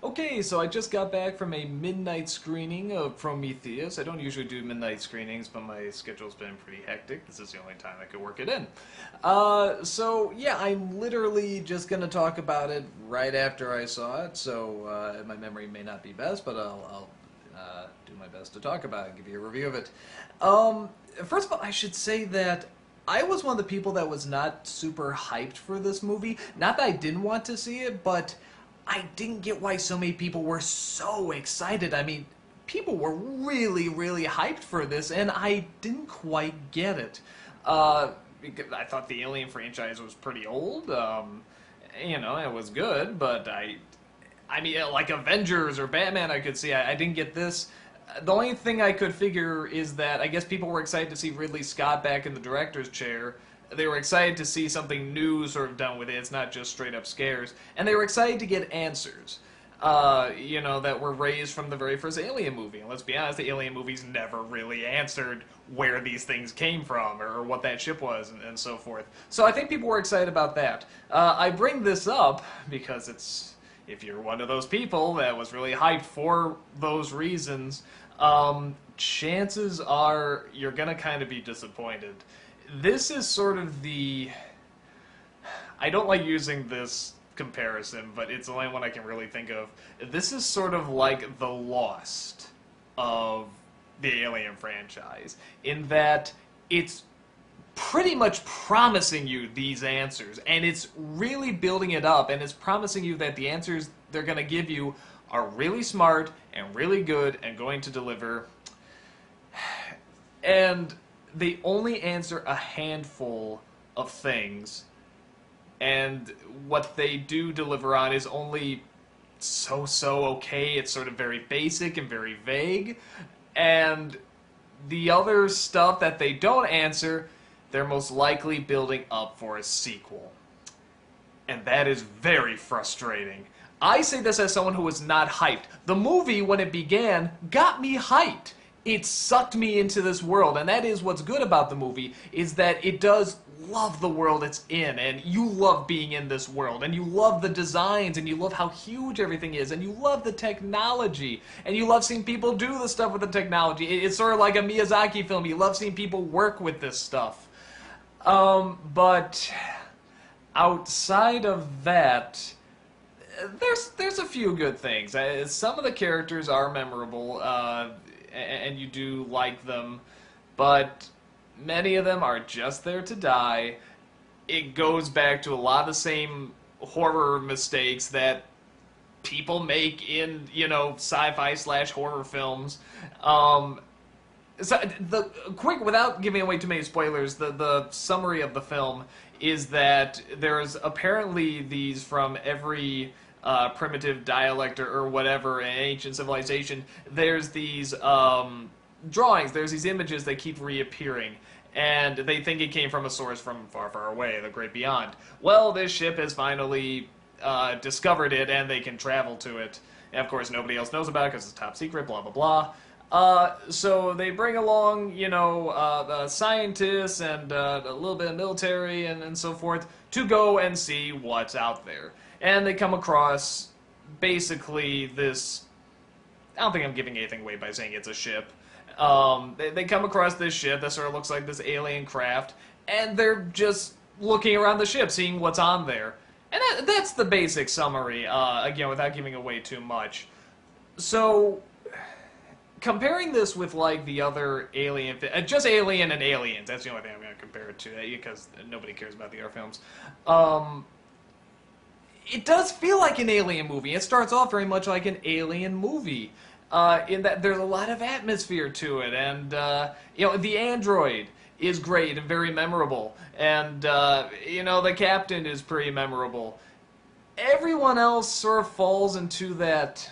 Okay, so I just got back from a midnight screening of Prometheus. I don't usually do midnight screenings, but my schedule's been pretty hectic. This is the only time I could work it in. So yeah, I'm literally just gonna talk about it right after I saw it, so my memory may not be best, but I'll do my best to talk about it, give you a review of it. First of all, I should say that I was one of the people that was not super hyped for this movie. Not that I didn't want to see it, but I didn't get why so many people were so excited. I mean, people were really, really hyped for this, and I didn't quite get it. Because I thought the Alien franchise was pretty old. You know, it was good, but I mean, like Avengers or Batman, I could see. I didn't get this. The only thing I could figure is that I guess people were excited to see Ridley Scott back in the director's chair. They were excited to see something new sort of done with it. It's not just straight up scares. And they were excited to get answers, you know, that were raised from the very first Alien movie. And let's be honest, the Alien movies never really answered where these things came from or what that ship was and so forth. So I think people were excited about that. I bring this up because it's, if you're one of those people that was really hyped for those reasons, chances are you're going to kind of be disappointed. This is sort of the... I don't like using this comparison, but it's the only one I can really think of. This is sort of like the Lost of the Alien franchise, in that it's pretty much promising you these answers, and it's really building it up, and it's promising you that the answers they're going to give you are really smart and really good and going to deliver. And they only answer a handful of things, and what they do deliver on is only so okay. It's sort of very basic and very vague, and the other stuff that they don't answer, they're most likely building up for a sequel. And that is very frustrating. I say this as someone who was not hyped. The movie, when it began, got me hyped. It sucked me into this world, and that is what's good about the movie, is that it does love the world it's in, and you love being in this world, and you love the designs, and you love how huge everything is, and you love the technology, and you love seeing people do the stuff with the technology. It's sort of like a Miyazaki film. You love seeing people work with this stuff. But outside of that, there's a few good things. Some of the characters are memorable, and you do like them, but many of them are just there to die. It goes back to a lot of the same horror mistakes that people make in, you know, sci-fi / horror films. So the quick, without giving away too many spoilers, the summary of the film is that there's apparently these from every primitive dialect or whatever in ancient civilization. There's these drawings, there's these images that keep reappearing, and they think it came from a source from far away, the great beyond. Well, this ship has finally discovered it, and they can travel to it. And of course, nobody else knows about it because it's top secret, blah, blah, blah. So they bring along, you know, scientists and a little bit of military and so forth to go and see what's out there. And they come across basically this... I don't think I'm giving anything away by saying it's a ship. They come across this ship that sort of looks like this alien craft, and they're just looking around the ship, seeing what's on there. And that's the basic summary, again, without giving away too much. So, comparing this with, like, the other Alien... just Alien and Aliens, that's the only thing I'm going to compare it to, because nobody cares about the other films. It does feel like an Alien movie. It starts off very much like an Alien movie, in that there's a lot of atmosphere to it, and, you know, the android is great and very memorable, and, you know, the captain is pretty memorable. Everyone else sort of falls into that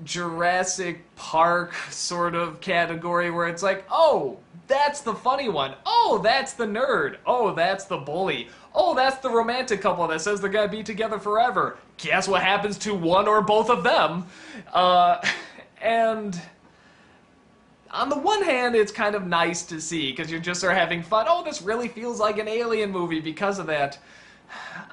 Jurassic Park sort of category where it's like, oh, that's the funny one. Oh, that's the nerd. Oh, that's the bully. Oh, that's the romantic couple that says they're gonna be together forever. Guess what happens to one or both of them? And on the one hand, it's kind of nice to see, because you're just sort of having fun. Oh, this really feels like an Alien movie because of that.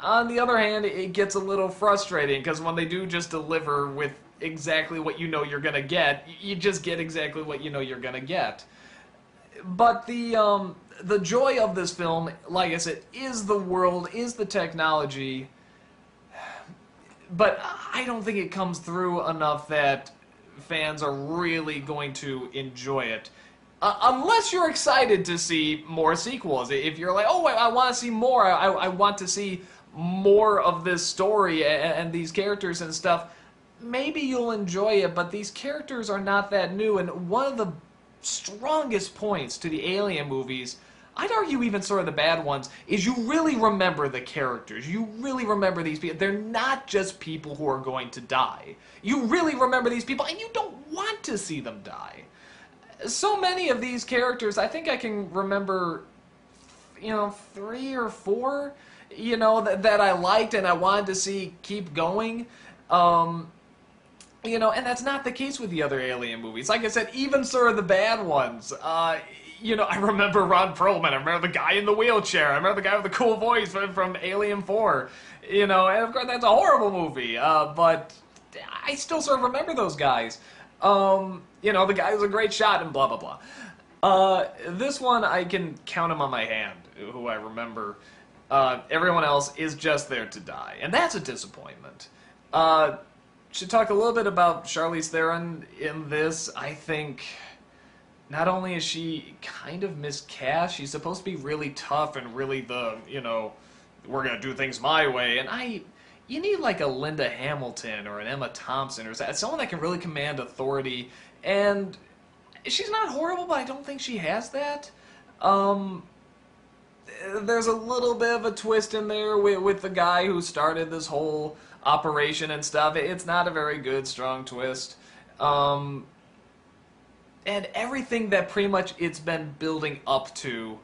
On the other hand, it gets a little frustrating because when they do just deliver with exactly what you know you're gonna get, you just get exactly what you know you're gonna get. But the joy of this film, like I said, is the world, is the technology. But I don't think it comes through enough that fans are really going to enjoy it. Unless you're excited to see more sequels. If you're like, oh, I want to see more, I want to see more of this story and these characters and stuff, maybe you'll enjoy it, but these characters are not that new, and one of the strongest points to the Alien movies, I'd argue even sort of the bad ones, is you really remember the characters. You really remember these people. They're not just people who are going to die. You really remember these people, and you don't want to see them die. So many of these characters, I think I can remember, 3 or 4, that I liked and I wanted to see keep going. And that's not the case with the other Alien movies. Like I said, even sort of the bad ones. I remember Ron Perlman. I remember the guy in the wheelchair. I remember the guy with the cool voice from Alien 4. And of course that's a horrible movie. But I still sort of remember those guys. The guy who's a great shot and blah, blah, blah. This one, I can count him on my hand, who I remember. Everyone else is just there to die. And that's a disappointment. Should talk a little bit about Charlize Theron in this. I think not only is she kind of miscast, she's supposed to be really tough and really the, we're going to do things my way. And you need like a Linda Hamilton or an Emma Thompson or someone that can really command authority. And she's not horrible, but I don't think she has that. There's a little bit of a twist in there with the guy who started this whole operation and stuff. It's not a very good, strong twist. And everything that pretty much it's been building up to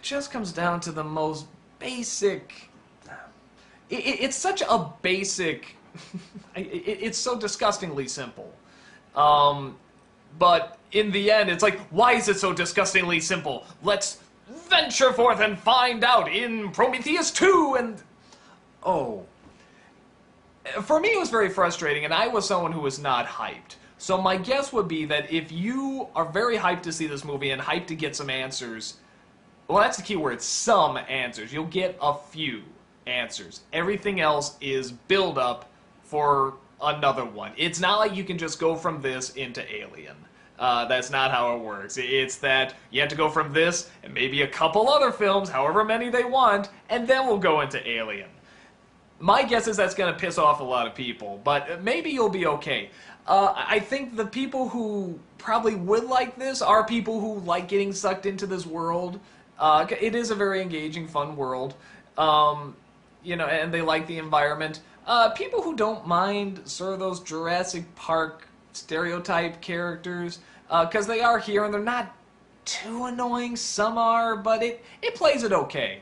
just comes down to the most basic... It's such a basic... it's so disgustingly simple. But in the end, it's like, why is it so disgustingly simple? Let's venture forth and find out in Prometheus 2 and... Oh. For me, it was very frustrating, and I was someone who was not hyped. So my guess would be that if you are very hyped to see this movie and hyped to get some answers, well, that's the key word, some answers. You'll get a few answers. Everything else is build up for another one. It's not like you can just go from this into Alien. That's not how it works. It's that you have to go from this and maybe a couple other films, however many they want, and then we'll go into Alien. My guess is that's going to piss off a lot of people, but maybe you'll be okay. I think the people who probably would like this are people who like getting sucked into this world. It is a very engaging, fun world, and they like the environment. People who don't mind sort of those Jurassic Park stereotype characters, because they are here and they're not too annoying. Some are, but it plays it okay.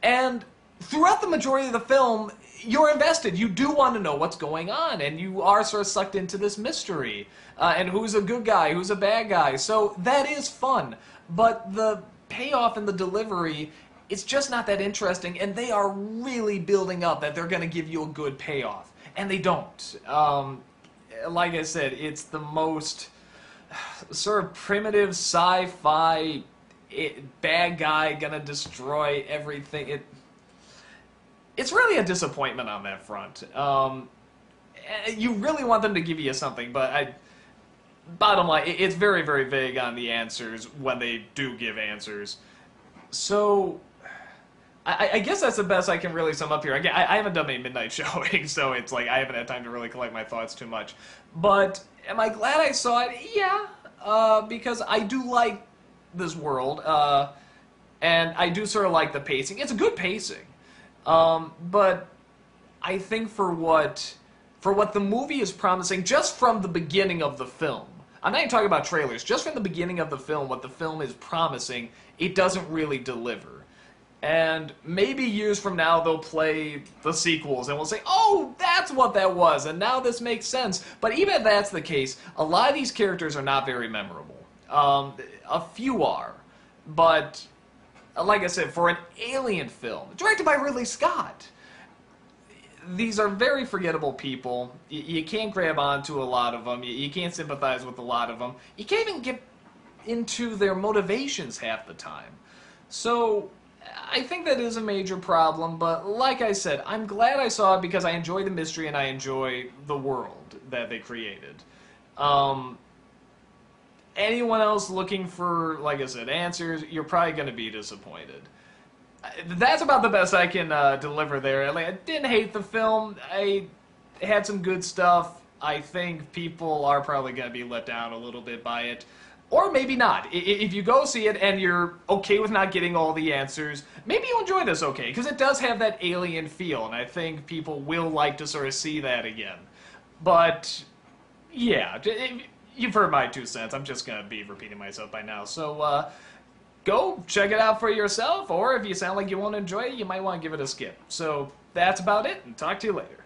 And throughout the majority of the film, you're invested. You do want to know what's going on, and you are sort of sucked into this mystery, and who's a good guy, who's a bad guy. So that is fun, but the payoff and the delivery, it's just not that interesting, and they are really building up that they're going to give you a good payoff, and they don't. Like I said, it's the most sort of primitive sci-fi bad guy gonna destroy everything. It's really a disappointment on that front. You really want them to give you something, but bottom line, it's very, very vague on the answers when they do give answers. So, I guess that's the best I can really sum up here. Again, I haven't done a midnight showing, so it's like I haven't had time to really collect my thoughts too much. But am I glad I saw it? Yeah, because I do like this world, and I do sort of like the pacing. It's a good pacing. But I think for what the movie is promising, just from the beginning of the film, I'm not even talking about trailers, just from the beginning of the film, what the film is promising, it doesn't really deliver. And maybe years from now they'll play the sequels and we'll say, oh, that's what that was, and now this makes sense. But even if that's the case, a lot of these characters are not very memorable. A few are, but like I said, for an alien film, directed by Ridley Scott, these are very forgettable people. You can't grab onto a lot of them. You can't sympathize with a lot of them. You can't even get into their motivations half the time. So I think that is a major problem, but like I said, I'm glad I saw it because I enjoy the mystery and I enjoy the world that they created. Anyone else looking for, like I said, answers, you're probably going to be disappointed. That's about the best I can deliver there. Like, I didn't hate the film. I had some good stuff. I think people are probably going to be let down a little bit by it. Or maybe not. If you go see it and you're okay with not getting all the answers, maybe you'll enjoy this okay, because it does have that alien feel, and I think people will like to sort of see that again. But, yeah, you've heard my 2 cents. I'm just going to be repeating myself by now. So, go check it out for yourself, or if you sound like you won't enjoy it, you might want to give it a skip. So, that's about it, and talk to you later.